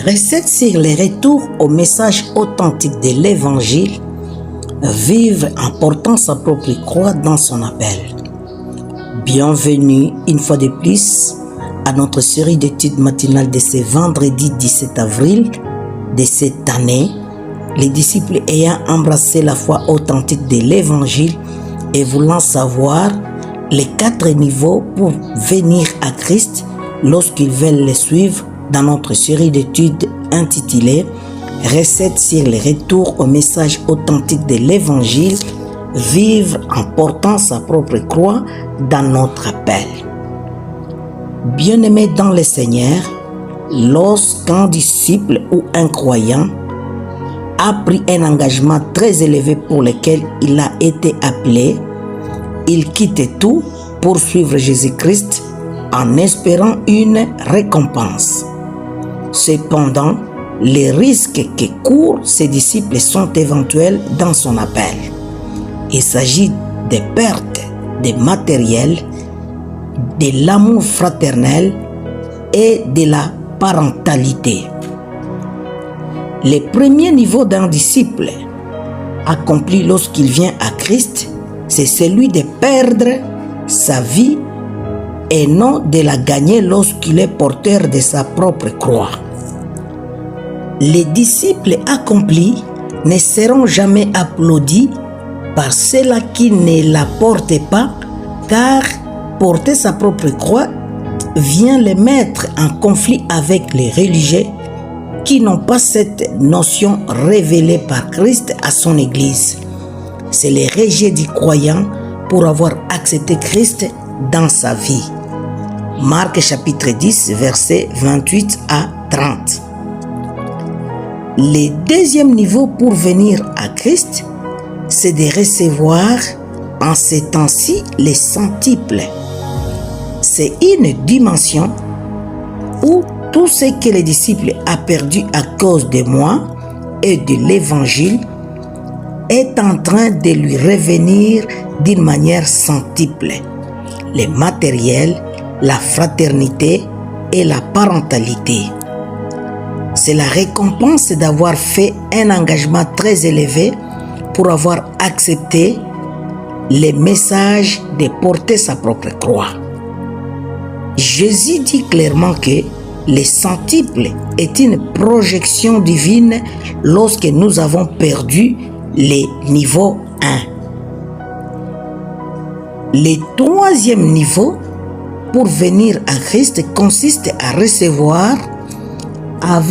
Recette sur le retour au message authentique de l'Évangile, vivre en portant sa propre croix dans son appel. Bienvenue une fois de plus à notre série d'études matinales de ce vendredi 17 avril de cette année. Les disciples ayant embrassé la foi authentique de l'Évangile et voulant savoir les 4 niveaux pour venir à Christ lorsqu'ils veulent le suivre dans notre série d'études intitulée « Recettes sur le retour au message authentique de l'Évangile, vivre en portant sa propre croix dans notre appel ». Bien-aimés dans le Seigneur, lorsqu'un disciple ou un croyant a pris un engagement très élevé pour lequel il a été appelé, il quitte tout pour suivre Jésus-Christ en espérant une récompense. Cependant, les risques que courent ces disciples sont éventuels dans son appel. Il s'agit de pertes de matériel, de l'amour fraternel et de la parentalité. Le premier niveau d'un disciple accompli lorsqu'il vient à Christ, c'est celui de perdre sa vie et non de la gagner lorsqu'il est porteur de sa propre croix. Les disciples accomplis ne seront jamais applaudis par ceux-là qui ne la portent pas, car porter sa propre croix vient les mettre en conflit avec les religieux qui n'ont pas cette notion révélée par Christ à son Église. C'est le rejet du croyant pour avoir accepté Christ dans sa vie. Marc chapitre 10, versets 28 à 30. Le deuxième niveau pour venir à Christ, c'est de recevoir en ces temps-ci les centiples. C'est une dimension où tout ce que les disciples ont perdu à cause de moi et de l'Évangile est en train de lui revenir d'une manière centuple. Le matériel, la fraternité et la parentalité. C'est la récompense d'avoir fait un engagement très élevé pour avoir accepté le message de porter sa propre croix. Jésus dit clairement que le centuple est une projection divine lorsque nous avons perdu le niveau 1. Le troisième niveau pour venir à Christ consiste à recevoir avec